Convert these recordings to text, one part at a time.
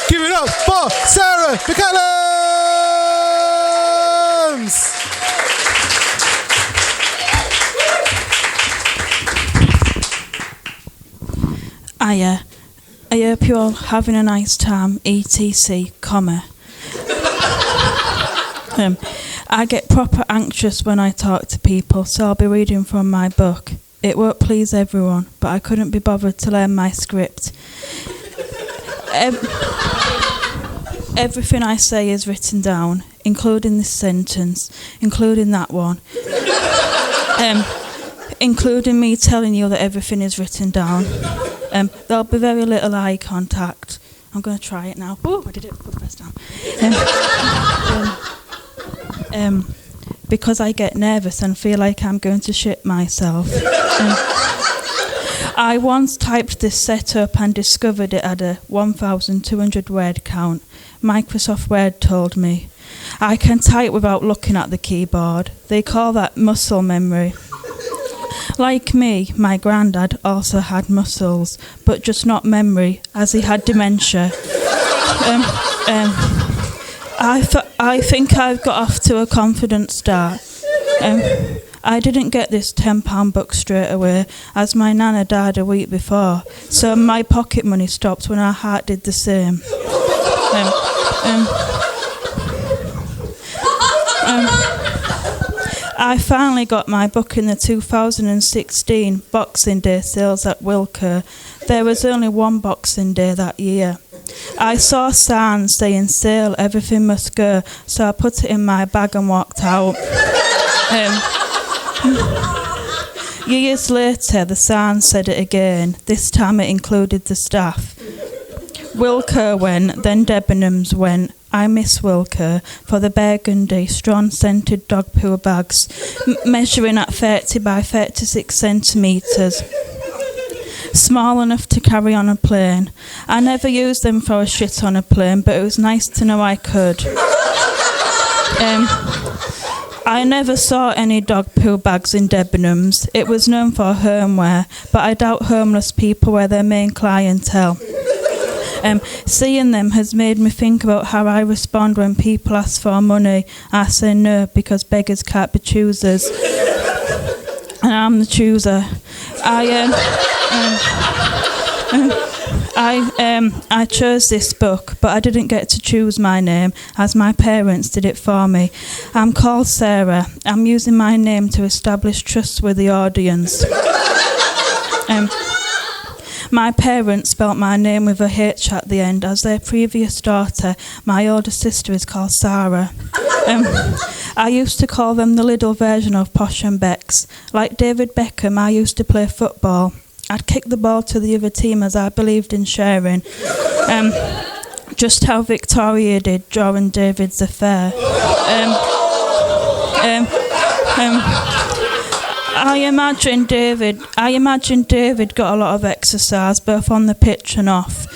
Give it up for Sarah McCallums! I hope you're all having a nice time, etc, comma. I get proper anxious when I talk to people, so I'll be reading from my book. It won't please everyone, but I couldn't be bothered to learn my script. Everything I say is written down, including this sentence, including that one, including me telling you that everything is written down. There'll be very little eye contact. I'm going to try it now. Oh, I did it. Put the press down. Because I get nervous and feel like I'm going to shit myself. I once typed this setup and discovered it had a 1,200 word count. Microsoft Word told me. I can type without looking at the keyboard. They call that muscle memory. Like me, my granddad also had muscles, but just not memory, as he had dementia. I think I've got off to a confident start. I didn't get this £10 book straight away, as my nana died a week before, so my pocket money stopped when our heart did the same. I finally got my book in the 2016 Boxing Day sales at Wilko. There was only one Boxing Day that year. I saw signs saying sale, everything must go, so I put it in my bag and walked out. Years later, the sign said it again. This time it included the staff. Wilko went, then Debenhams went. I miss Wilko for the burgundy, strong-scented dog poo bags, measuring at 30 by 36 centimetres. Small enough to carry on a plane. I never used them for a shit on a plane, but it was nice to know I could. I never saw any dog poo bags in Debenhams. It was known for homeware, but I doubt homeless people were their main clientele. Seeing them has made me think about how I respond when people ask for money. I say no, because beggars can't be choosers. And I'm the chooser. I chose this book, but I didn't get to choose my name, as my parents did it for me. I'm called Sarah. I'm using my name to establish trust with the audience. My parents spelt my name with a H at the end, as their previous daughter, my older sister, is called Sarah. I used to call them the little version of Posh and Becks. Like David Beckham, I used to play football. I'd kick the ball to the other team as I believed in sharing. Just how Victoria did during David's affair. I imagine David got a lot of exercise, both on the pitch and off.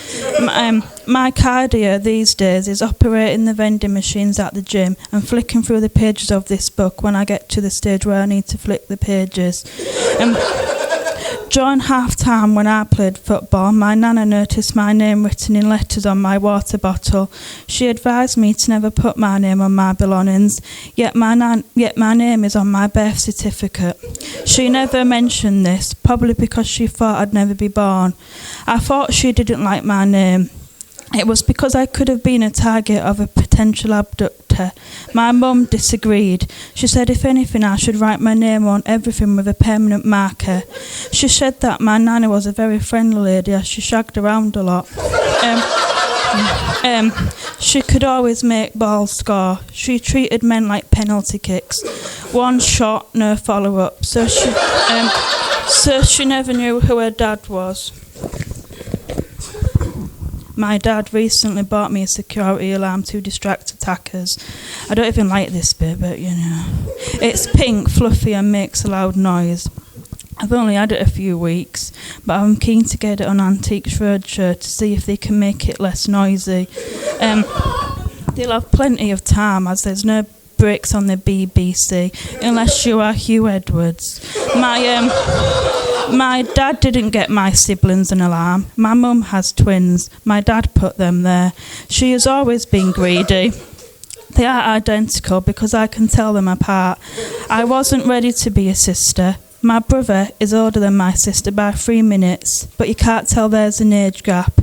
My cardio these days is operating the vending machines at the gym and flicking through the pages of this book when I get to the stage where I need to flick the pages. During half-time when I played football, my nana noticed my name written in letters on my water bottle. She advised me to never put my name on my belongings, yet my name is on my birth certificate. She never mentioned this, probably because she thought I'd never be born. I thought she didn't like my name. It was because I could have been a target of a potential abductor. My mum disagreed. She said if anything I should write my name on everything with a permanent marker. She said that my nana was a very friendly lady as she shagged around a lot. She could always make balls score. She treated men like penalty kicks. One shot, no follow-up. So she never knew who her dad was. My dad recently bought me a security alarm to distract attackers. I don't even like this bit, but you know. It's pink, fluffy and makes a loud noise. I've only had it a few weeks, but I'm keen to get it on Antiques Roadshow to see if they can make it less noisy. They'll have plenty of time as there's no breaks on the BBC, unless you are Hugh Edwards. My dad didn't get my siblings an alarm. My mum has twins. My dad put them there. She has always been greedy. They are identical because I can tell them apart. I wasn't ready to be a sister. My brother is older than my sister by 3 minutes, but you can't tell there's an age gap.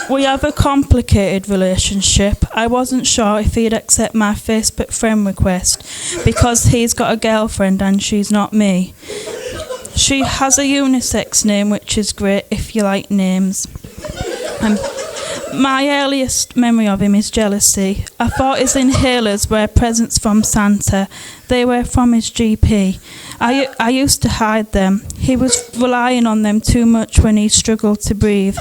We have a complicated relationship. I wasn't sure if he'd accept my Facebook friend request because he's got a girlfriend and she's not me. She has a unisex name, which is great if you like names. My earliest memory of him is jealousy. I thought his inhalers were presents from Santa. They were from his GP. I used to hide them. He was relying on them too much when he struggled to breathe.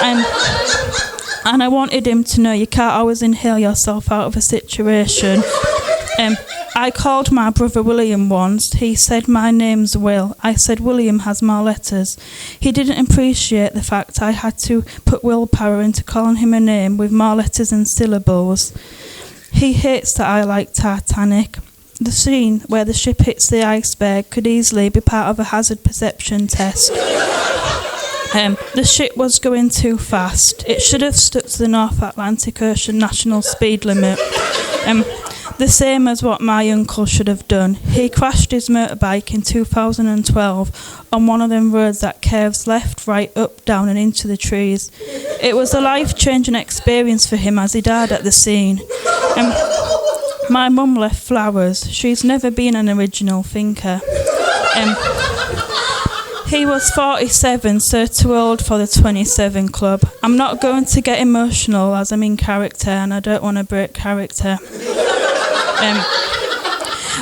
And I wanted him to know you can't always inhale yourself out of a situation. I called my brother William once. He said my name's Will. I said William has more letters. He didn't appreciate the fact I had to put willpower into calling him a name with more letters and syllables. He hates that I like Titanic. The scene where the ship hits the iceberg could easily be part of a hazard perception test. The ship was going too fast. It should have stuck to the North Atlantic Ocean national speed limit. The same as what my uncle should have done. He crashed his motorbike in 2012 on one of them roads that curves left, right, up, down and into the trees. It was a life-changing experience for him as he died at the scene. My mum left flowers. She's never been an original thinker. He was 47, so too old for the 27 club. I'm not going to get emotional as I'm in character and I don't want to break character.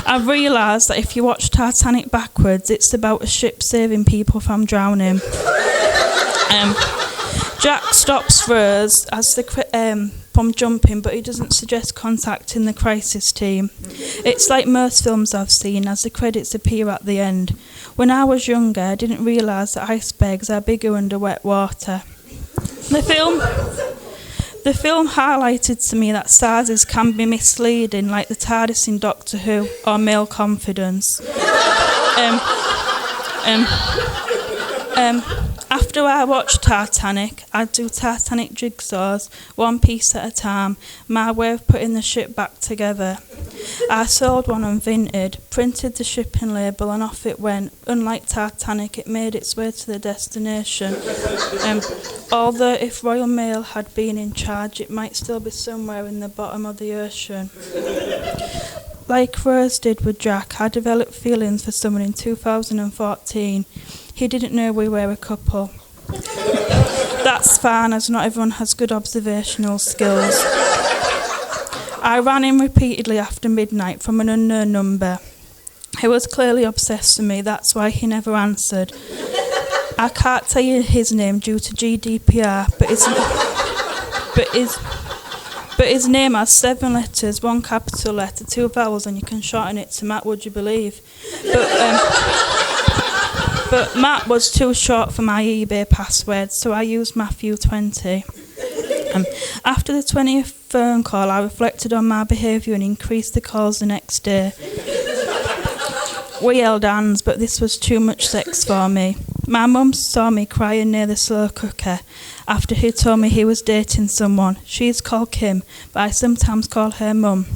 I've realised that if you watch Titanic backwards, it's about a ship saving people from drowning. Jack stops Rose as from jumping, but he doesn't suggest contacting the crisis team. It's like most films I've seen, as the credits appear at the end. When I was younger, I didn't realise that icebergs are bigger under wet water. The film highlighted to me that sizes can be misleading, like the TARDIS in Doctor Who, or male confidence. After I watched Titanic, I'd do Titanic jigsaws, one piece at a time, my way of putting the ship back together. I sold one on Vinted, printed the shipping label and off it went. Unlike Titanic, it made its way to the destination. Although if Royal Mail had been in charge, it might still be somewhere in the bottom of the ocean. Like Rose did with Jack, I developed feelings for someone in 2014. He didn't know we were a couple. That's fine, as not everyone has good observational skills. I rang him repeatedly after midnight from an unknown number. He was clearly obsessed with me, that's why he never answered. I can't tell you his name due to GDPR, but his name has 7 letters, 1 capital letter, 2 vowels, and you can shorten it to Matt, would you believe? But Matt was too short for my eBay password, so I used Matthew 20. After the 20th phone call, I reflected on my behaviour and increased the calls the next day. We held hands, but this was too much sex for me. My mum saw me crying near the slow cooker after he told me he was dating someone. She's called Kim, but I sometimes call her Mum.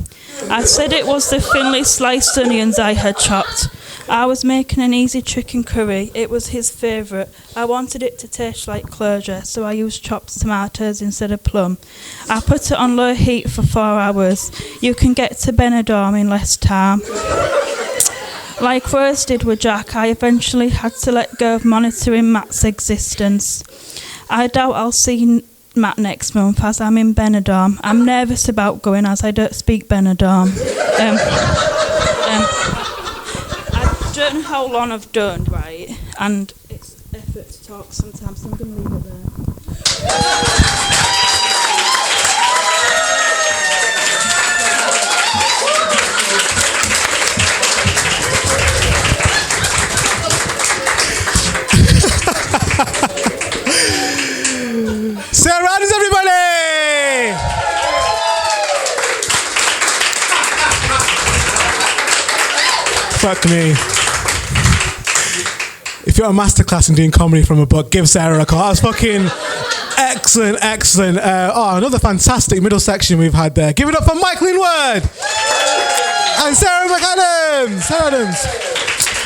I said it was the thinly sliced onions I had chopped. I was making an easy chicken curry. It was his favourite. I wanted it to taste like closure, so I used chopped tomatoes instead of plum. I put it on low heat for 4 hours. You can get to Benidorm in less time. Like Rose did with Jack, I eventually had to let go of monitoring Matt's existence. I doubt I'll see Matt next month as I'm in Benidorm. I'm nervous about going as I don't speak Benidorm. I don't know how long I've done, right? And it's effort to talk sometimes, so I'm going to leave it there. Say round is everybody! Fuck me. you're a masterclass in doing comedy from a book, give Sarah a call. That was fucking excellent. Another fantastic middle section we've had there. Give it up for Michael Inward and Sarah McAdams.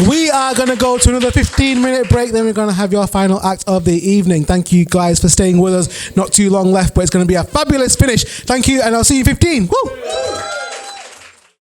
We are going to go to another 15-minute break, then we're going to have your final act of the evening. Thank you guys for staying with us. Not too long left, but it's going to be a fabulous finish. Thank you, and I'll see you in 15. Woo!